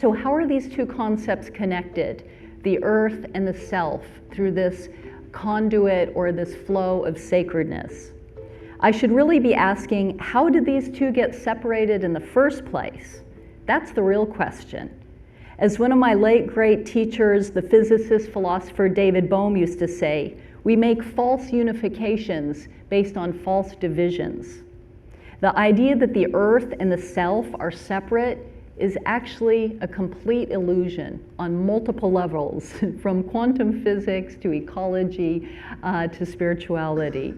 So how are these two concepts connected? The earth and the self through this conduit or this flow of sacredness. I should really be asking, how did these two get separated in the first place? That's the real question. As one of my late great teachers, the physicist philosopher David Bohm used to say, we make false unifications based on false divisions. The idea that the earth and the self are separate is actually a complete illusion on multiple levels, from quantum physics to ecology to spirituality.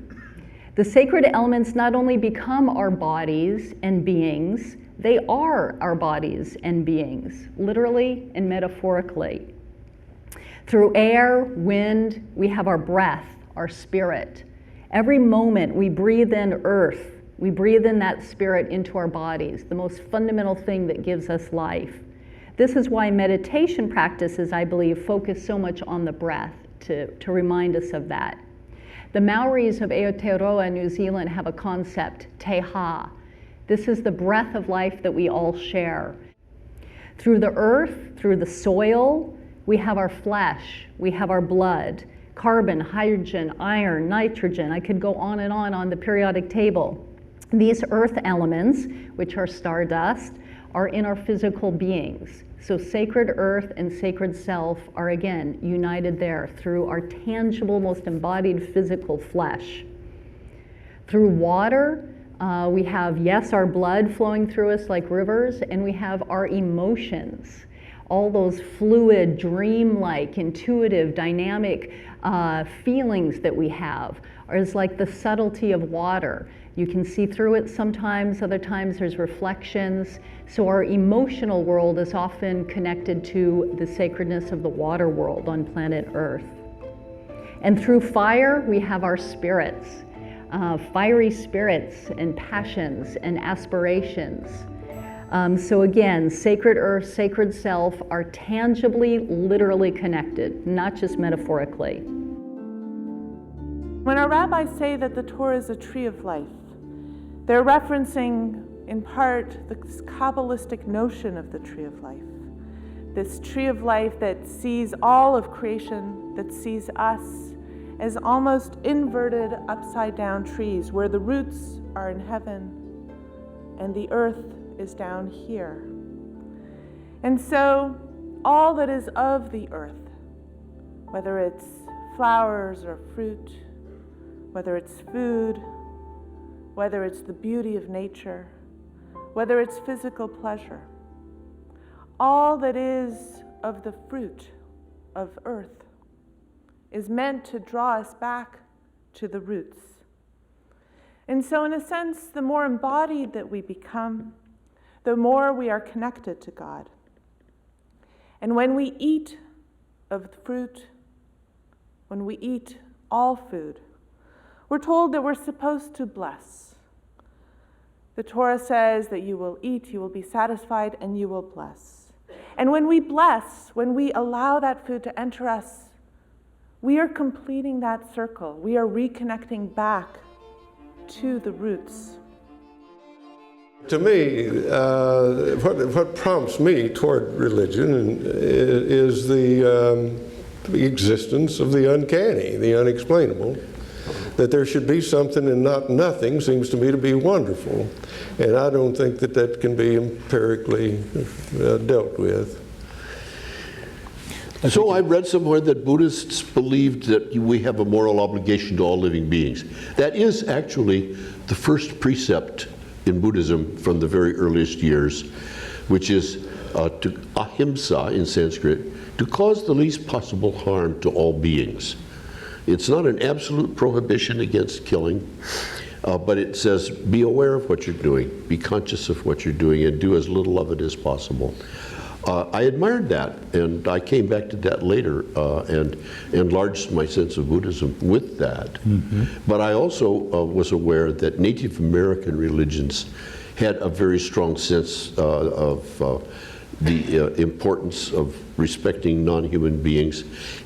The sacred elements not only become our bodies and beings, they are our bodies and beings, literally and metaphorically. Through air, wind, we have our breath, our spirit. Every moment we breathe in earth, we breathe in that spirit into our bodies, the most fundamental thing that gives us life. This is why meditation practices, I believe, focus so much on the breath to remind us of that. The Maoris of Aotearoa, New Zealand, have a concept, te ha. This is the breath of life that we all share. Through the earth, through the soil, we have our flesh, we have our blood, carbon, hydrogen, iron, nitrogen. I could go on and on the periodic table. These earth elements, which are stardust, are in our physical beings. So sacred earth and sacred self are again united there through our tangible, most embodied physical flesh. Through water, we have, yes, our blood flowing through us like rivers, and we have our emotions. All those fluid, dreamlike, intuitive, dynamic feelings that we have is like the subtlety of water. You can see through it sometimes, other times there's reflections. So our emotional world is often connected to the sacredness of the water world on planet Earth. And through fire, we have our spirits, fiery spirits and passions and aspirations. So again, sacred earth, sacred self are tangibly, literally connected, not just metaphorically. When our rabbis say that the Torah is a tree of life, they're referencing in part this Kabbalistic notion of the tree of life. This tree of life that sees all of creation, that sees us as almost inverted upside down trees where the roots are in heaven and the earth is down here. And so all that is of the earth, whether it's flowers or fruit, whether it's food, whether it's the beauty of nature, whether it's physical pleasure, all that is of the fruit of earth is meant to draw us back to the roots. And so in a sense, the more embodied that we become, the more we are connected to God. And when we eat of the fruit, when we eat all food, we're told that we're supposed to bless. The Torah says that you will eat, you will be satisfied, and you will bless. And when we bless, when we allow that food to enter us, we are completing that circle. We are reconnecting back to the roots. To me, what prompts me toward religion is the existence of the uncanny, the unexplainable. That there should be something and not nothing seems to me to be wonderful. And I don't think that that can be empirically dealt with. So I read somewhere that Buddhists believed that we have a moral obligation to all living beings. That is actually the first precept in Buddhism from the very earliest years, which is to ahimsa in Sanskrit, to cause the least possible harm to all beings. It's not an absolute prohibition against killing, but it says be aware of what you're doing, be conscious of what you're doing, and do as little of it as possible. I admired that, and I came back to that later and enlarged my sense of Buddhism with that. Mm-hmm. But I also was aware that Native American religions had a very strong sense of the importance of respecting non-human beings,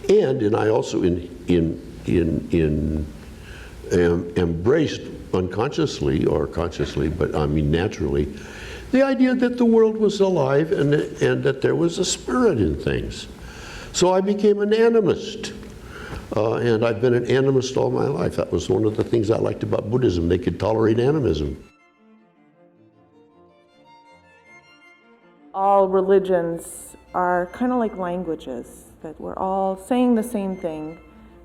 and I also embraced unconsciously or consciously, but I mean naturally, The idea that the world was alive and that there was a spirit in things. So I became an animist. And I've been an animist all my life. That was one of the things I liked about Buddhism. They could tolerate animism. All religions are kind of like languages, that we're all saying the same thing,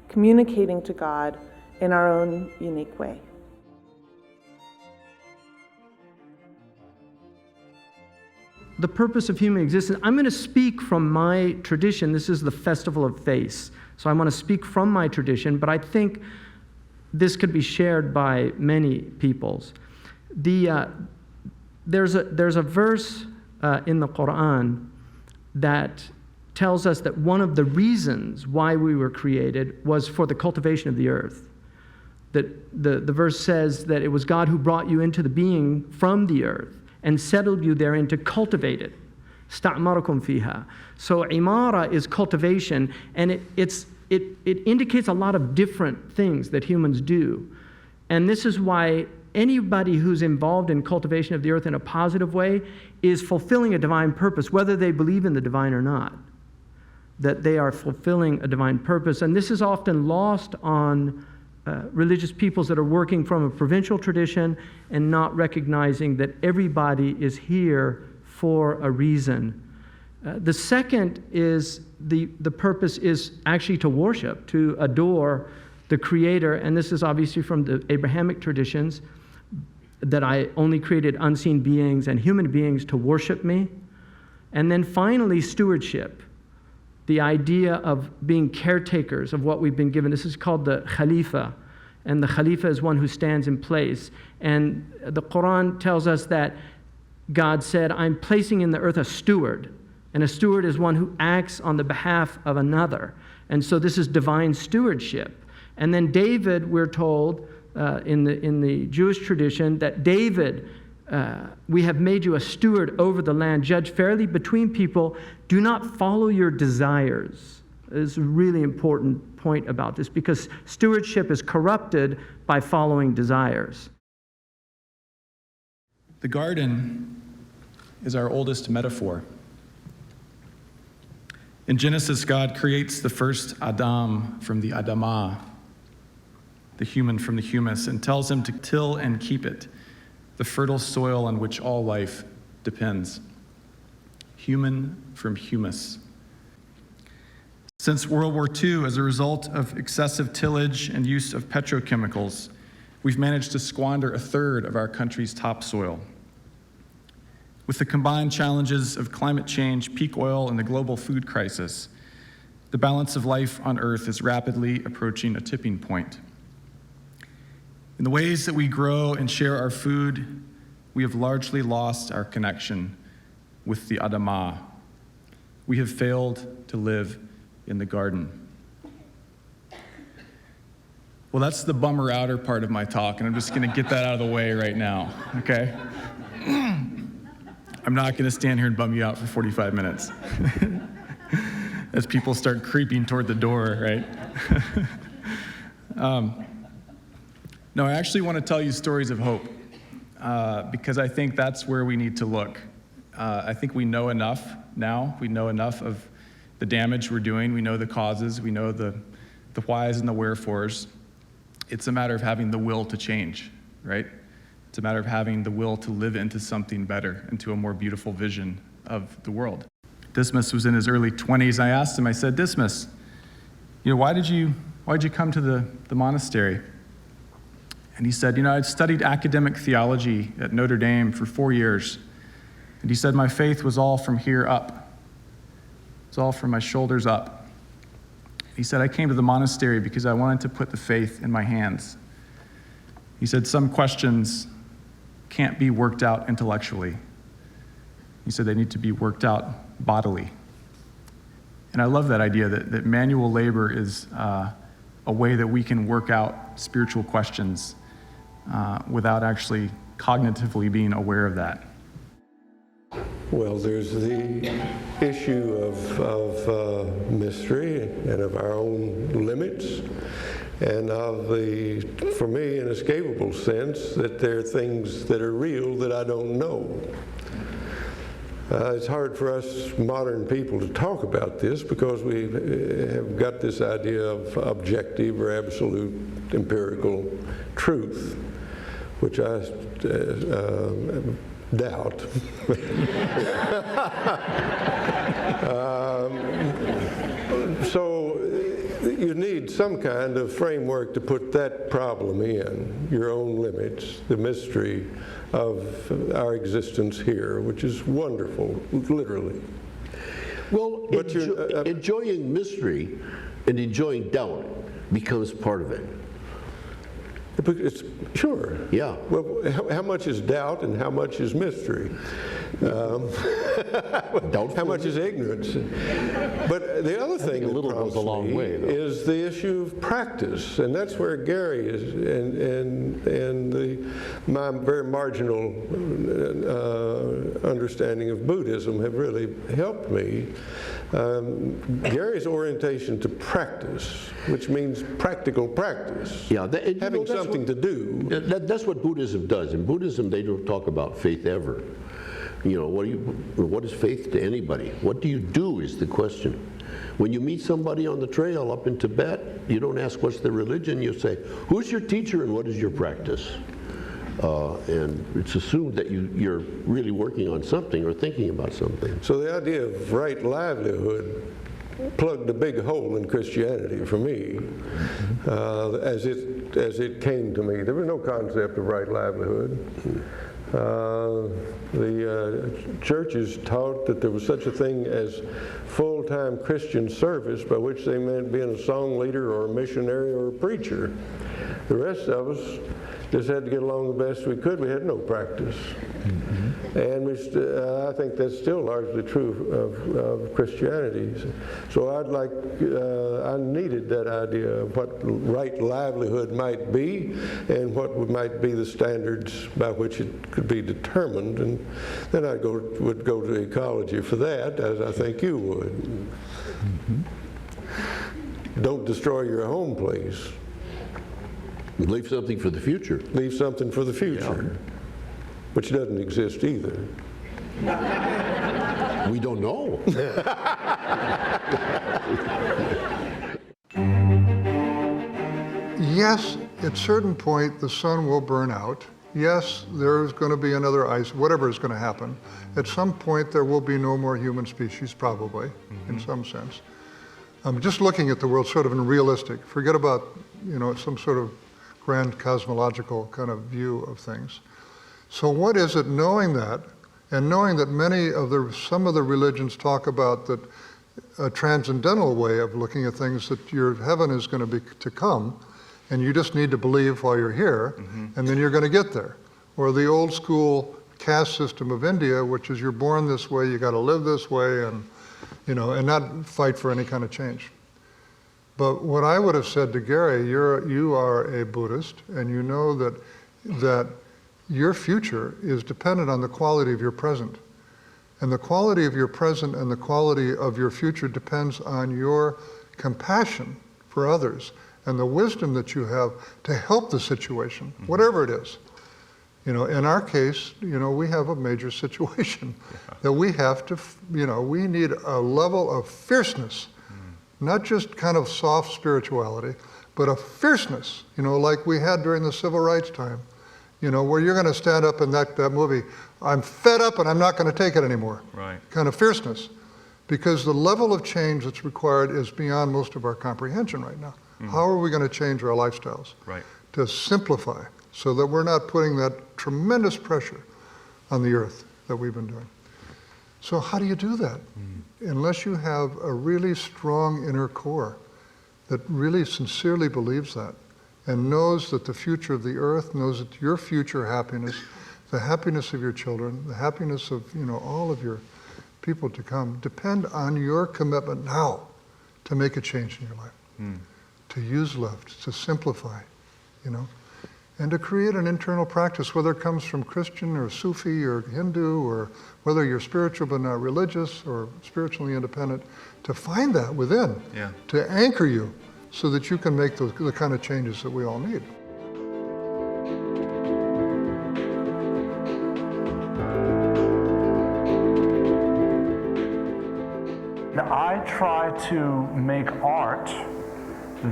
communicating to God in our own unique way. The purpose of human existence, I'm going to speak from my tradition. This is the Festival of Faiths. So I want to speak from my tradition, but I think this could be shared by many peoples. There's a verse in the Quran that tells us that one of the reasons why we were created was for the cultivation of the earth. That the verse says that it was God who brought you into the being from the earth and settled you therein to cultivate it. Sta'marakum fiha. So imara is cultivation, and it indicates a lot of different things that humans do. And this is why anybody who's involved in cultivation of the earth in a positive way is fulfilling a divine purpose, whether they believe in the divine or not. That they are fulfilling a divine purpose. And this is often lost on religious peoples that are working from a provincial tradition and not recognizing that everybody is here for a reason. The second is the purpose is actually to worship, to adore the Creator, and this is obviously from the Abrahamic traditions, that I only created unseen beings and human beings to worship me. And then finally, stewardship, the idea of being caretakers of what we've been given. This is called the Khalifa, and the Khalifa is one who stands in place. And the Quran tells us that God said, I'm placing in the earth a steward, and a steward is one who acts on the behalf of another. And so this is divine stewardship. And then David, we're told in the Jewish tradition, that David, we have made you a steward over the land, judge fairly between people, do not follow your desires. It's a really important point about this, because stewardship is corrupted by following desires. The garden is our oldest metaphor. In Genesis, God creates the first Adam from the Adamah, the human from the humus, and tells him to till and keep it, the fertile soil on which all life depends. Human from humus. Since World War II, as a result of excessive tillage and use of petrochemicals, we've managed to squander a third of our country's topsoil. With the combined challenges of climate change, peak oil, and the global food crisis, the balance of life on Earth is rapidly approaching a tipping point. In the ways that we grow and share our food, we have largely lost our connection with the Adamah. We have failed to live in the garden. Well, that's the bummer outer part of my talk, and I'm just going to get that out of the way right now, okay? I'm not going to stand here and bum you out for 45 minutes as people start creeping toward the door, right? No, I actually want to tell you stories of hope because I think that's where we need to look. I think we know enough now. We know enough of the damage we're doing. We know the causes. We know the whys and the wherefores. It's a matter of having the will to change, right? It's a matter of having the will to live into something better, into a more beautiful vision of the world. Dismas was in his early 20s. I asked him, I said, Dismas, why'd you come to the monastery? And he said, I'd studied academic theology at Notre Dame for 4 years. And he said, my faith was all from here up. It's all from my shoulders up. He said, I came to the monastery because I wanted to put the faith in my hands. He said, some questions can't be worked out intellectually. He said they need to be worked out bodily. And I love that idea that manual labor is a way that we can work out spiritual questions without actually cognitively being aware of that. Well, there's the issue of mystery and of our own limits. and of the, for me, inescapable sense that there are things that are real that I don't know. It's hard for us modern people to talk about this because we have got this idea of objective or absolute empirical truth, which I doubt. So you need some kind of framework to put that problem in, your own limits, the mystery of our existence here, which is wonderful, literally. Well, But enjoying mystery and enjoying doubt becomes part of it. It's, sure. Yeah. Well, how much is doubt and how much is mystery? How much is ignorance? But the other thing a little that goes a long prompts me way, though. is the issue of practice, and that's where Gary is, and my very marginal understanding of Buddhism have really helped me. Gary's orientation to practice, which means practical practice. Yeah, having that's something to do. That's what Buddhism does. In Buddhism, they don't talk about faith ever. You know, what is faith to anybody? What do you do is the question. When you meet somebody on the trail up in Tibet, you don't ask what's their religion, you say, who's your teacher and what is your practice? And it's assumed that you're really working on something or thinking about something. So the idea of right livelihood plugged a big hole in Christianity for me as it came to me. There was no concept of right livelihood. The churches taught that there was such a thing as full-time Christian service, by which they meant being a song leader or a missionary or a preacher. The rest of us just had to get along the best we could. We had no practice. And I think that's still largely true of Christianity. So I needed that idea of what right livelihood might be and what might be the standards by which it could be determined. And then I would go to ecology for that, as I think you would. Don't destroy your home, please. Leave something for the future. Leave something for the future, which doesn't exist either. We don't know. Yes, at a certain point, the sun will burn out. Yes, there's going to be another ice, whatever is going to happen. At some point, there will be no more human species, probably, in some sense. Just looking at the world sort of in realistic, forget about, some sort of grand cosmological kind of view of things. So what is it, knowing that, and knowing that some of the religions talk about that a transcendental way of looking at things, that your heaven is going to be to come, and you just need to believe while you're here, and then you're going to get there. Or the old school caste system of India, which is you're born this way, you got to live this way, and not fight for any kind of change. But what I would have said to Gary, you are a Buddhist, and you know that your future is dependent on the quality of your present. And the quality of your present and the quality of your future depends on your compassion for others and the wisdom that you have to help the situation, whatever it is. In our case, we have a major situation that we have to, we need a level of fierceness, not just kind of soft spirituality, but a fierceness, like we had during the civil rights time, where you're going to stand up in that movie, I'm fed up and I'm not going to take it anymore. Right. Kind of fierceness. Because the level of change that's required is beyond most of our comprehension right now. How are we going to change our lifestyles? Right. To simplify so that we're not putting that tremendous pressure on the earth that we've been doing. So how do you do that? Unless you have a really strong inner core that really sincerely believes that and knows that the future of the earth, knows that your future happiness, the happiness of your children, the happiness of all of your people to come, depend on your commitment now to make a change in your life, to use love, to simplify, and to create an internal practice, whether it comes from Christian or Sufi or Hindu, or whether you're spiritual but not religious or spiritually independent, to find that within, to anchor you so that you can make the kind of changes that we all need. I try to make art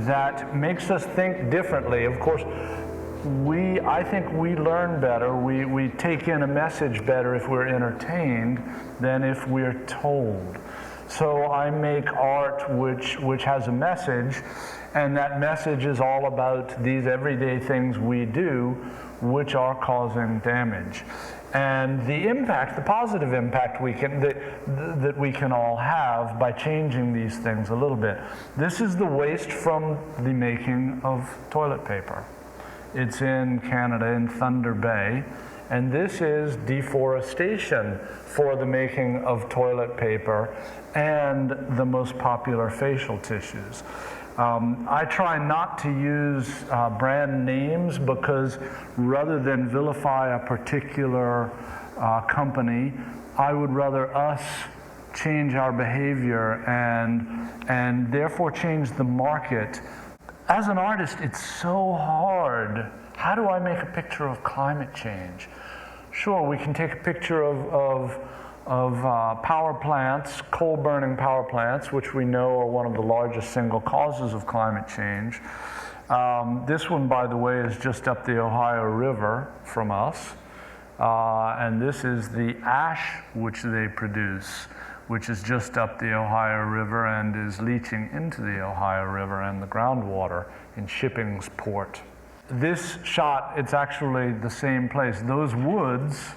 that makes us think differently. Of course, I think we learn better, we take in a message better if we're entertained than if we're told. So I make art which has a message, and that message is all about these everyday things we do which are causing damage. And the impact, the positive impact that we can all have by changing these things a little bit. This is the waste from the making of toilet paper. It's in Canada, in Thunder Bay, and this is deforestation for the making of toilet paper and the most popular facial tissues. I try not to use brand names because rather than vilify a particular company, I would rather us change our behavior and therefore change the market. As an artist, it's so hard. How do I make a picture of climate change? Sure, we can take a picture of power plants, coal-burning power plants, which we know are one of the largest single causes of climate change. This one, by the way, is just up the Ohio River from us. And this is the ash which they produce, which is just up the Ohio River and is leaching into the Ohio River and the groundwater in Shippingsport. This shot, it's actually the same place. Those woods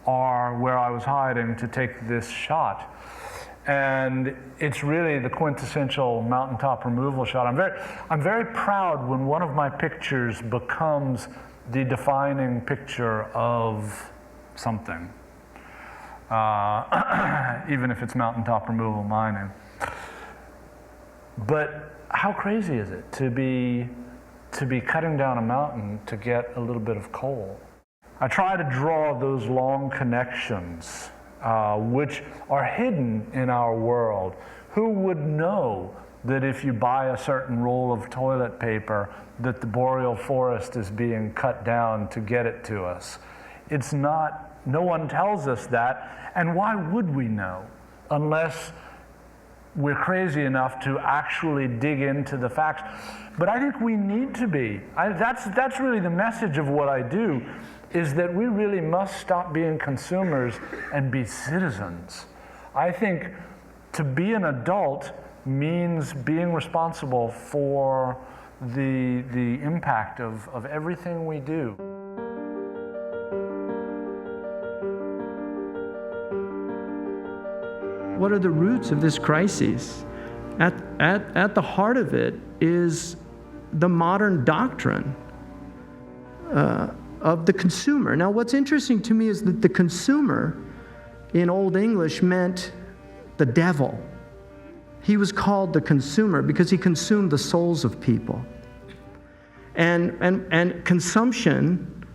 are where I was hiding to take this shot. And it's really the quintessential mountaintop removal shot. I'm very proud when one of my pictures becomes the defining picture of something, even if it's mountaintop removal mining. But how crazy is it to be cutting down a mountain to get a little bit of coal? I try to draw those long connections which are hidden in our world. Who would know that if you buy a certain roll of toilet paper that the boreal forest is being cut down to get it to us? It's not, no one tells us that, and why would we know unless we're crazy enough to actually dig into the facts? But I think we need to be. That's really the message of what I do, is that we really must stop being consumers and be citizens. I think to be an adult means being responsible for the impact of everything we do. What are the roots of this crisis? At the heart of it is the modern doctrine of the consumer. Now, what's interesting to me is that the consumer in Old English meant the devil. He was called the consumer because he consumed the souls of people. And consumption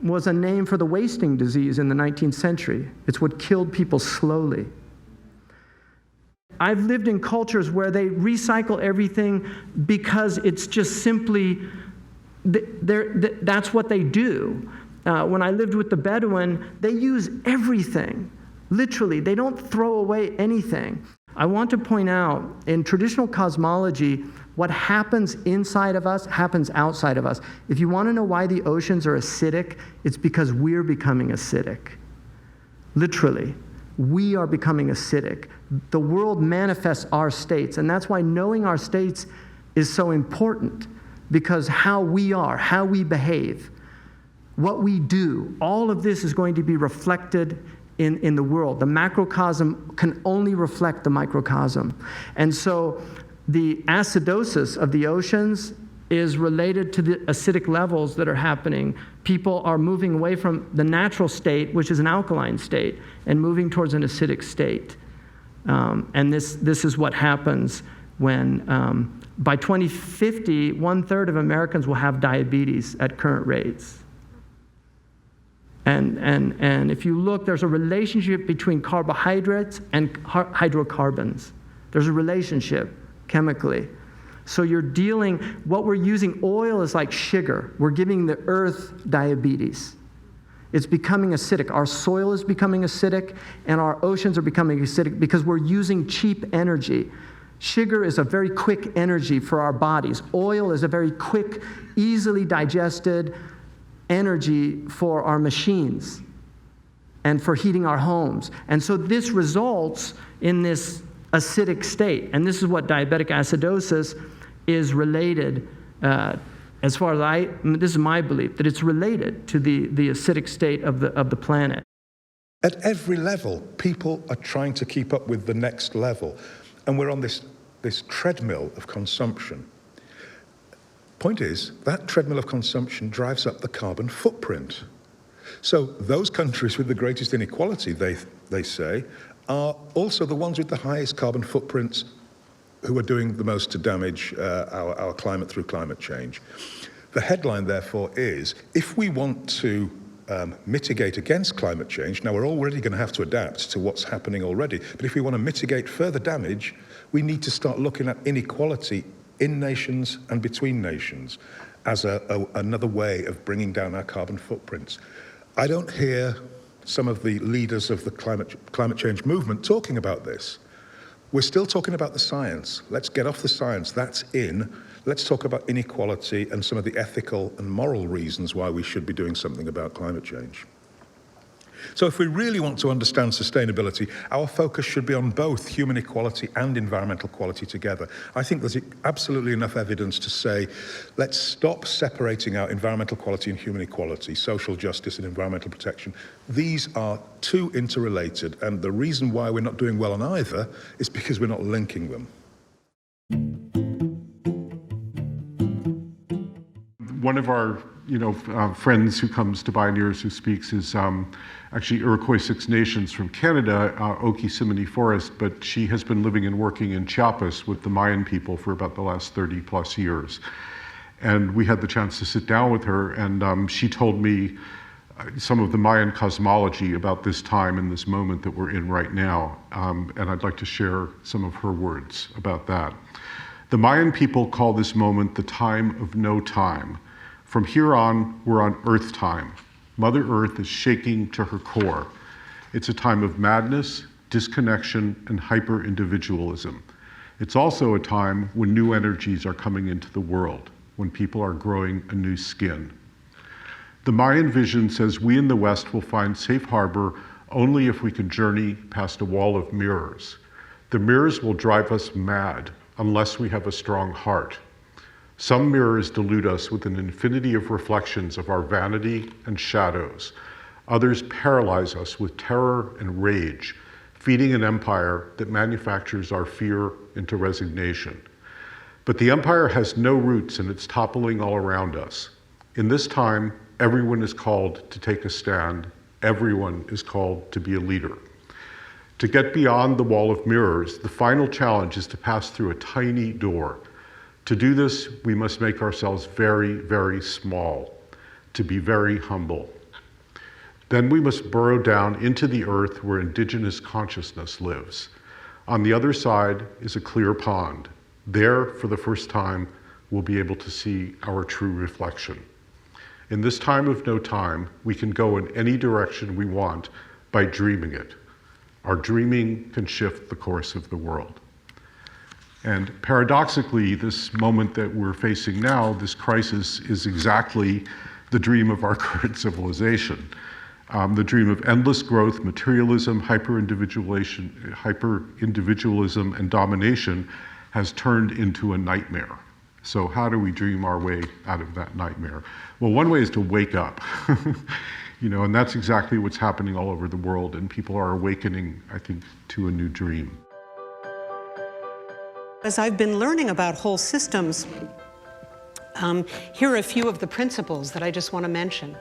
was a name for the wasting disease in the 19th century. It's what killed people slowly. I've lived in cultures where they recycle everything because it's just simply that's what they do. When I lived with the Bedouin, they use everything. Literally, they don't throw away anything. I want to point out, in traditional cosmology, what happens inside of us happens outside of us. If you want to know why the oceans are acidic, it's because we're becoming acidic. Literally, we are becoming acidic. The world manifests our states, and that's why knowing our states is so important. Because how we are, how we behave, what we do, all of this is going to be reflected in the world. The macrocosm can only reflect the microcosm. And so the acidosis of the oceans is related to the acidic levels that are happening. People are moving away from the natural state, which is an alkaline state, and moving towards an acidic state. And this is what happens when by 2050, 1/3 of Americans will have diabetes at current rates. And if you look, there's a relationship between carbohydrates and hydrocarbons. There's a relationship chemically. So you're dealing, what we're using, oil is like sugar. We're giving the earth diabetes. It's becoming acidic. Our soil is becoming acidic, and our oceans are becoming acidic because we're using cheap energy. Sugar is a very quick energy for our bodies. Oil is a very quick, easily digested energy for our machines and for heating our homes. And so this results in this acidic state. And this is what diabetic acidosis is related, as far as this is my belief, that it's related to the acidic state of the planet. At every level, people are trying to keep up with the next level. And we're on this treadmill of consumption. Point is, that treadmill of consumption drives up the carbon footprint. So those countries with the greatest inequality, they say, are also the ones with the highest carbon footprints who are doing the most to damage our climate through climate change. The headline, therefore, is, if we want to mitigate against climate change, now we're already going to have to adapt to what's happening already, but if we want to mitigate further damage, we need to start looking at inequality in nations and between nations as another way of bringing down our carbon footprints. I don't hear some of the leaders of the climate change movement talking about this. We're still talking about the science. Let's get off the science, that's in. Let's talk about inequality and some of the ethical and moral reasons why we should be doing something about climate change. So if we really want to understand sustainability, our focus should be on both human equality and environmental quality together. I think there's absolutely enough evidence to say, let's stop separating out environmental quality and human equality, social justice and environmental protection. These are too interrelated, and the reason why we're not doing well on either is because we're not linking them. One of our friends who comes to Bioneers who speaks is actually Iroquois Six Nations from Canada, Oki-Simini Forest, but she has been living and working in Chiapas with the Mayan people for about the last 30 plus years. And we had the chance to sit down with her, and she told me some of the Mayan cosmology about this time and this moment that we're in right now. And I'd like to share some of her words about that. The Mayan people call this moment the time of no time. From here on, we're on Earth time. Mother Earth is shaking to her core. It's a time of madness, disconnection, and hyper-individualism. It's also a time when new energies are coming into the world, when people are growing a new skin. The Mayan vision says we in the West will find safe harbor only if we can journey past a wall of mirrors. The mirrors will drive us mad unless we have a strong heart. Some mirrors delude us with an infinity of reflections of our vanity and shadows. Others paralyze us with terror and rage, feeding an empire that manufactures our fear into resignation. But the empire has no roots and it's toppling all around us. In this time, everyone is called to take a stand. Everyone is called to be a leader. To get beyond the wall of mirrors, the final challenge is to pass through a tiny door. To do this, we must make ourselves very, very small, to be very humble. Then we must burrow down into the earth where indigenous consciousness lives. On the other side is a clear pond. There, for the first time, we'll be able to see our true reflection. In this time of no time, we can go in any direction we want by dreaming it. Our dreaming can shift the course of the world. And paradoxically, this moment that we're facing now, this crisis, is exactly the dream of our current civilization. The dream of endless growth, materialism, hyper-individualism, and domination has turned into a nightmare. So how do we dream our way out of that nightmare? Well, one way is to wake up. And that's exactly what's happening all over the world, and people are awakening, I think, to a new dream. As I've been learning about whole systems, here are a few of the principles that I just want to mention.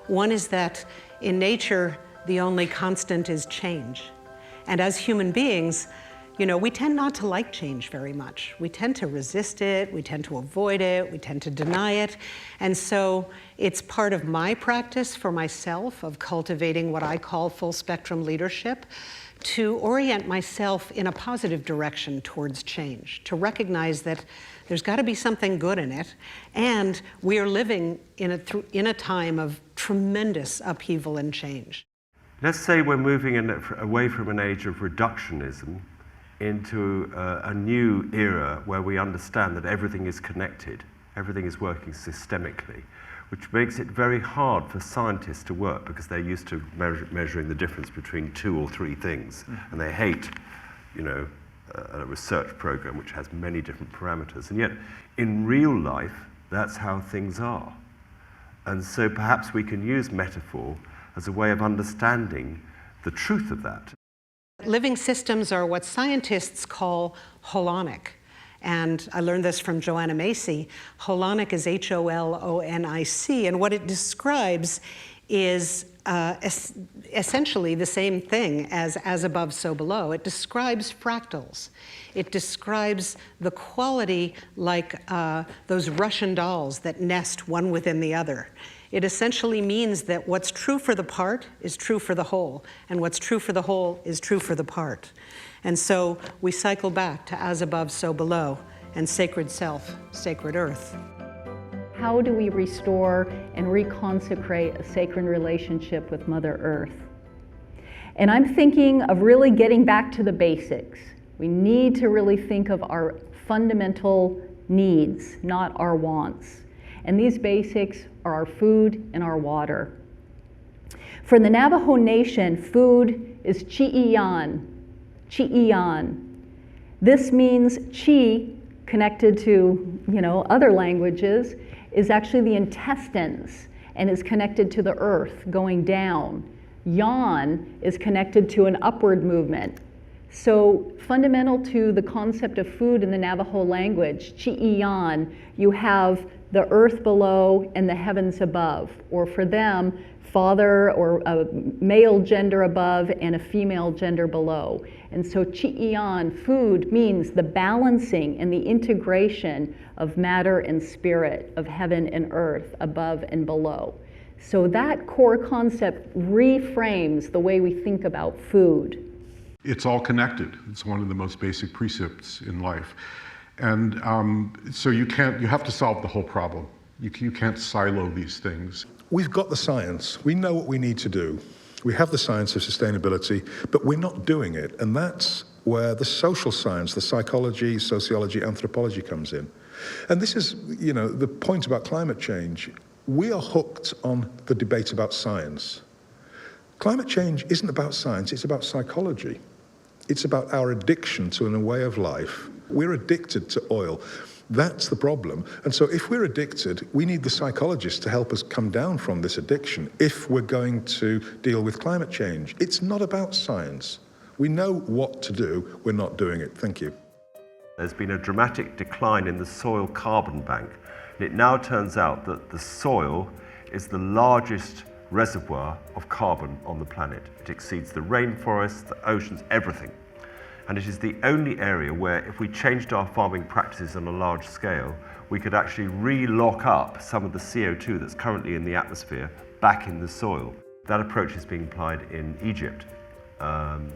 One is that in nature, the only constant is change. And as human beings, You know, we tend not to like change very much. We tend to resist it, we tend to avoid it, we tend to deny it. And so it's part of my practice for myself of cultivating what I call full spectrum leadership, to orient myself in a positive direction towards change, to recognize that there's got to be something good in it, and we are living in a time of tremendous upheaval and change. Let's say we're moving away from an age of reductionism into a new era where we understand that everything is connected, everything is working systemically, which makes it very hard for scientists to work because they're used to measuring the difference between 2 or 3 things, and they hate, you know, a research program which has many different parameters. And yet, in real life, that's how things are. And so perhaps we can use metaphor as a way of understanding the truth of that. Living systems are what scientists call holonic. And I learned this from Joanna Macy. Holonic is H-O-L-O-N-I-C, and what it describes is essentially the same thing as above, so below. It describes fractals. It describes the quality like those Russian dolls that nest one within the other. It essentially means that what's true for the part is true for the whole, and what's true for the whole is true for the part. And so we cycle back to as above, so below, and sacred self, sacred earth. How do we restore and reconsecrate a sacred relationship with Mother Earth? And I'm thinking of really getting back to the basics. We need to really think of our fundamental needs, not our wants. And these basics are our food and our water. For the Navajo Nation, food is chi'iyan, chi'iyan. This means chi, connected to, other languages, is actually the intestines and is connected to the earth going down. Yan is connected to an upward movement. So fundamental to the concept of food in the Navajo language, chi'iyan, you have the earth below and the heavens above, or for them, father or a male gender above and a female gender below. And so chi'iyan, food, means the balancing and the integration of matter and spirit, of heaven and earth, above and below. So that core concept reframes the way we think about food. It's all connected. It's one of the most basic precepts in life. And so you have to solve the whole problem. You can't silo these things. We've got the science. We know what we need to do. We have the science of sustainability, but we're not doing it. And that's where the social science, the psychology, sociology, anthropology comes in. And this is, the point about climate change. We are hooked on the debate about science. Climate change isn't about science, it's about psychology. It's about our addiction to a way of life. We're addicted to oil. That's the problem. And so if we're addicted, we need the psychologists to help us come down from this addiction if we're going to deal with climate change. It's not about science. We know what to do, we're not doing it. Thank you. There's been a dramatic decline in the soil carbon bank. And it now turns out that the soil is the largest reservoir of carbon on the planet. It exceeds the rainforests, the oceans, everything. And it is the only area where, if we changed our farming practices on a large scale, we could actually re-lock up some of the CO2 that's currently in the atmosphere back in the soil. That approach is being applied in Egypt on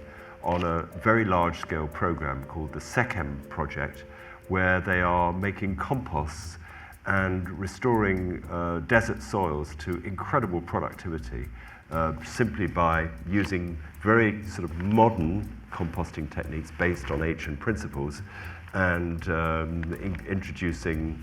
a very large-scale program called the SECHEM project, where they are making composts and restoring desert soils to incredible productivity simply by using very sort of modern composting techniques based on ancient principles and introducing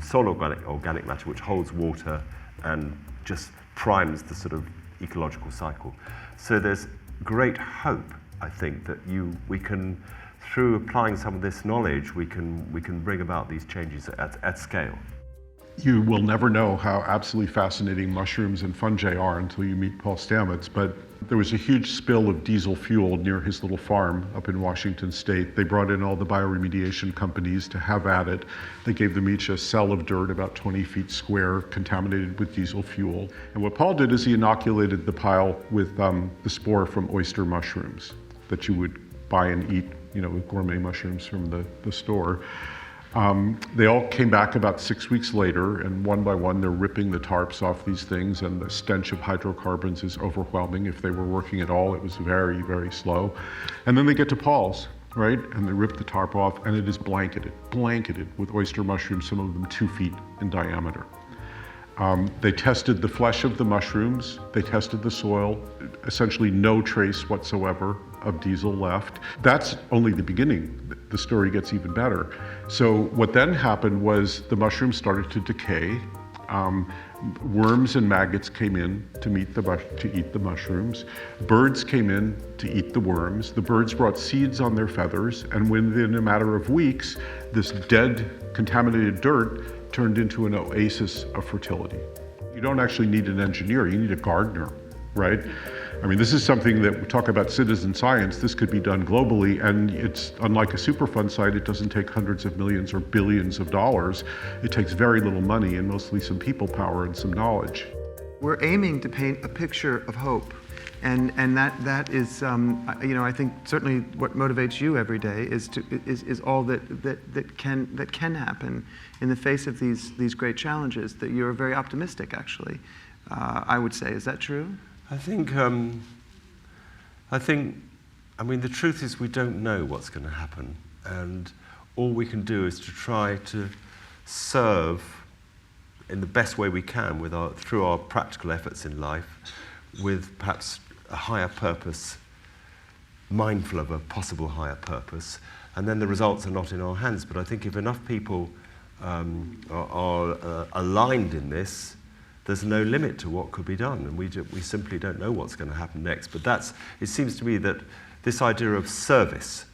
soil organic matter, which holds water and just primes the sort of ecological cycle. So there's great hope, I think, that we can, through applying some of this knowledge, we can bring about these changes at scale. You will never know how absolutely fascinating mushrooms and fungi are until you meet Paul Stamets, but there was a huge spill of diesel fuel near his little farm up in Washington State. They brought in all the bioremediation companies to have at it. They gave them each a cell of dirt about 20 feet square, contaminated with diesel fuel. And what Paul did is he inoculated the pile with the spore from oyster mushrooms that you would buy and eat with gourmet mushrooms from the store. They all came back about 6 weeks later, and one by one they're ripping the tarps off these things, and the stench of hydrocarbons is overwhelming. If they were working at all, it was very, very slow. And then they get to Paul's, right? And they rip the tarp off, and it is blanketed with oyster mushrooms, some of them 2 feet in diameter. They tested the flesh of the mushrooms, they tested the soil, essentially no trace whatsoever of diesel left. That's only the beginning. The story gets even better. So what then happened was the mushrooms started to decay. Worms and maggots came in to eat the mushrooms. Birds came in to eat the worms. The birds brought seeds on their feathers, and within a matter of weeks, this dead, contaminated dirt turned into an oasis of fertility. You don't actually need an engineer, you need a gardener, right? I mean, this is something that we talk about citizen science. This could be done globally, and it's unlike a Superfund site, it doesn't take hundreds of millions or billions of dollars. It takes very little money and mostly some people power and some knowledge. We're aiming to paint a picture of hope, and that is, I think certainly what motivates you every day is all that can happen in the face of these great challenges. That you're very optimistic, actually. I would say, is that true? I think, the truth is we don't know what's going to happen, and all we can do is to try to serve in the best way we can through our practical efforts in life, with perhaps a higher purpose, mindful of a possible higher purpose, and then the results are not in our hands. But I think if enough people are aligned in this, there's no limit to what could be done, and we simply don't know what's going to happen next. But it seems to me that this idea of service,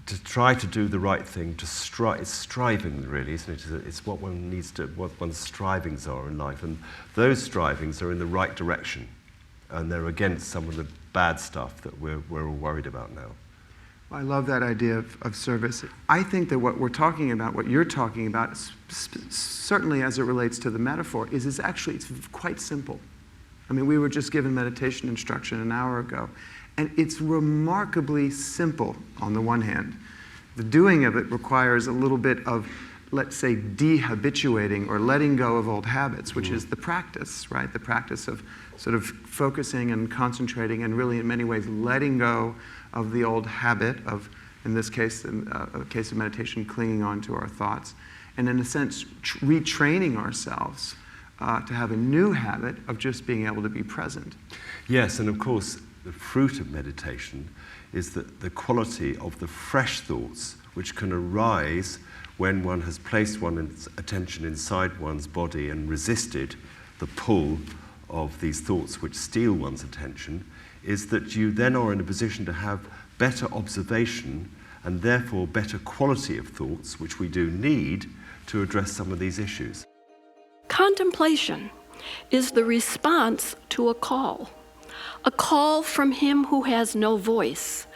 to try to do the right thing, it's striving really, isn't it? It's what one needs to, what one's strivings are in life, and those strivings are in the right direction, and they're against some of the bad stuff that we're all worried about now. I love that idea of service. I think that what we're talking about, what you're talking about, certainly as it relates to the metaphor, it's quite simple. I mean, we were just given meditation instruction an hour ago, and it's remarkably simple on the one hand. The doing of it requires a little bit of, let's say, dehabituating or letting go of old habits, which is the practice, right? The practice of sort of focusing and concentrating and really in many ways letting go of the old habit of, in this case, a case of meditation, clinging on to our thoughts, and in a sense, retraining ourselves to have a new habit of just being able to be present. Yes, and of course, the fruit of meditation is that the quality of the fresh thoughts which can arise when one has placed one's attention inside one's body and resisted the pull of these thoughts which steal one's attention, is that you then are in a position to have better observation and therefore better quality of thoughts, which we do need to address some of these issues. Contemplation is the response to a call from him who has no voice,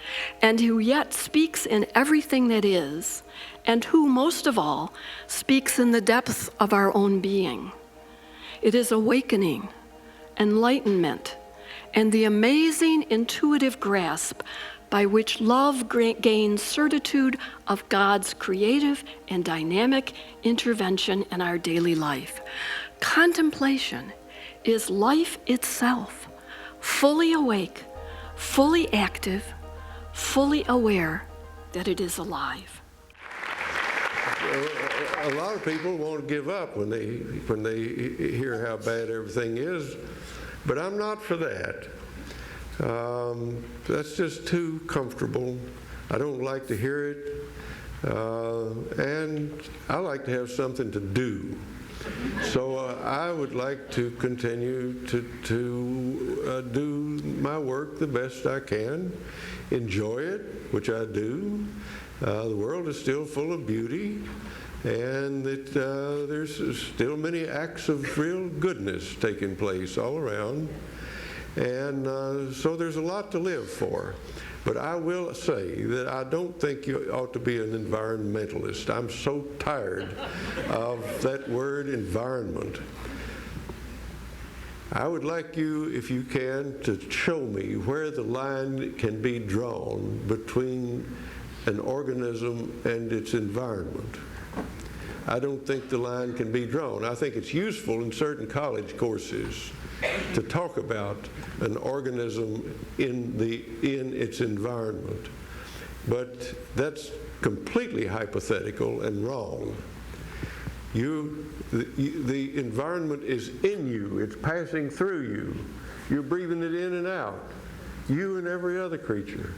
and who yet speaks in everything that is, and who, most of all, speaks in the depths of our own being. It is awakening, enlightenment, and the amazing intuitive grasp by which love gains certitude of God's creative and dynamic intervention in our daily life. Contemplation is life itself, fully awake, fully active, fully aware that it is alive. A lot of people won't give up when they hear how bad everything is, but I'm not for that. That's just too comfortable. I don't like to hear it, and I like to have something to do. So I would like to continue to do my work the best I can, enjoy it, which I do. The world is still full of beauty, and there's still many acts of real goodness taking place all around. And so there's a lot to live for. But I will say that I don't think you ought to be an environmentalist. I'm so tired of that word environment. I would like you, if you can, to show me where the line can be drawn between an organism and its environment. I don't think the line can be drawn. I think it's useful in certain college courses to talk about an organism in its environment. But that's completely hypothetical and wrong. The environment is in you. It's passing through you. You're breathing it in and out. You and every other creature.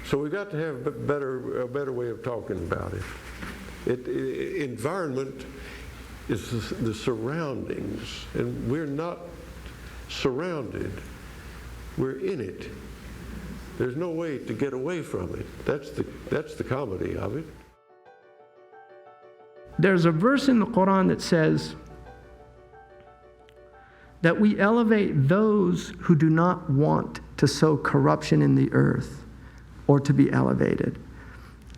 So we've got to have a better way of talking about it. Environment is the surroundings, and we're not surrounded. We're in it. There's no way to get away from it. That's the comedy of it. There's a verse in the Quran that says that we elevate those who do not want to sow corruption in the earth or to be elevated.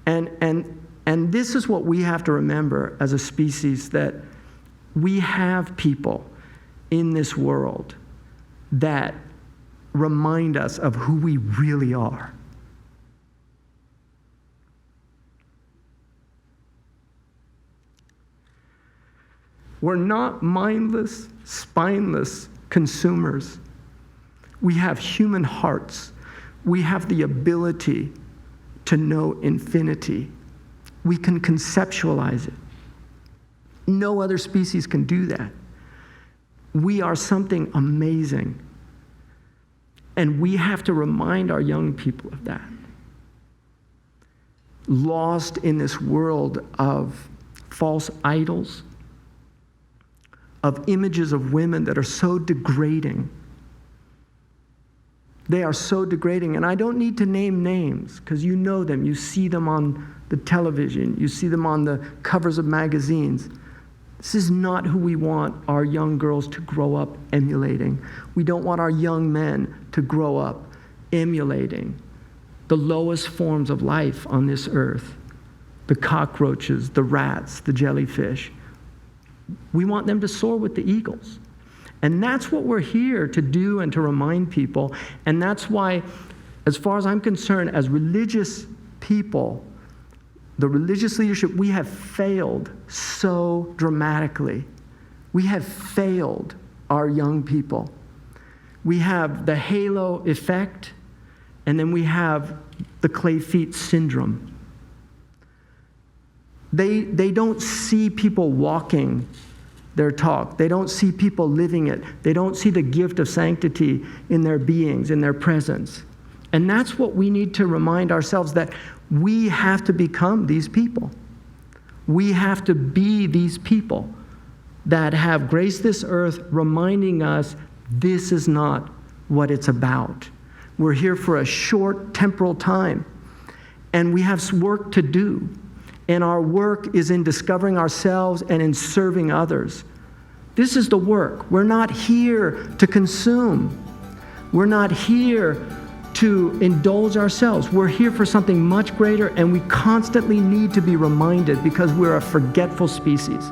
And this is what we have to remember as a species, that we have people in this world that remind us of who we really are. We're not mindless, spineless consumers. We have human hearts. We have the ability to know infinity. We can conceptualize it. No other species can do that. We are something amazing. And we have to remind our young people of that. Lost in this world of false idols, of images of women that are so degrading. They are so degrading, and I don't need to name names because you know them. You see them on the television. You see them on the covers of magazines. This is not who we want our young girls to grow up emulating. We don't want our young men to grow up emulating the lowest forms of life on this earth. The cockroaches, the rats, the jellyfish. We want them to soar with the eagles. And that's what we're here to do and to remind people. And that's why, as far as I'm concerned, as religious people, the religious leadership, we have failed so dramatically. We have failed our young people. We have the halo effect, and then we have the clay feet syndrome. They don't see people walking their talk. They don't see people living it. They don't see the gift of sanctity in their beings, in their presence. And that's what we need to remind ourselves, that we have to become these people. We have to be these people that have graced this earth, reminding us this is not what it's about. We're here for a short temporal time, and we have work to do. And our work is in discovering ourselves and in serving others. This is the work. We're not here to consume. We're not here to indulge ourselves. We're here for something much greater, and we constantly need to be reminded because we're a forgetful species.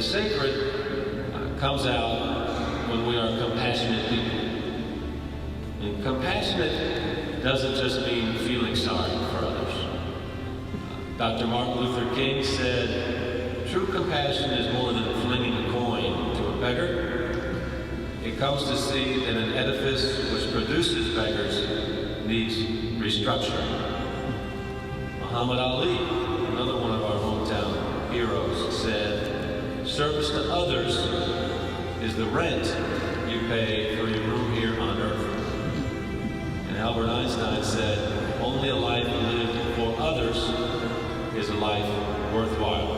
The sacred comes out when we are compassionate people. And compassionate doesn't just mean feeling sorry for others. Dr. Martin Luther King said, true compassion is more than flinging a coin to a beggar. It comes to see that an edifice which produces beggars needs restructuring. Muhammad Ali, another one of our hometown heroes, said, service to others is the rent you pay for your room here on earth. And Albert Einstein said, only a life lived for others is a life worthwhile.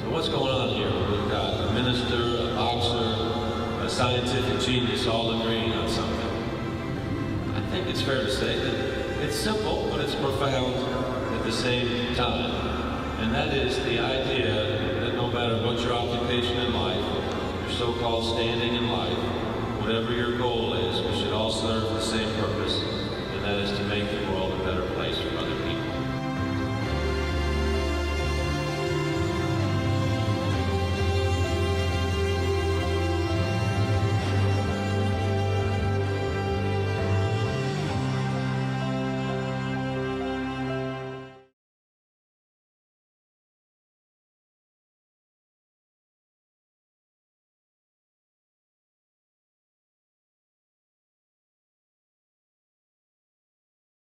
So what's going on here? We've got a minister, a boxer, a scientific genius all agreeing on something. I think it's fair to say that it's simple, but it's profound at the same time. And that is the idea that no matter what your occupation in life, your so-called standing in life, whatever your goal is,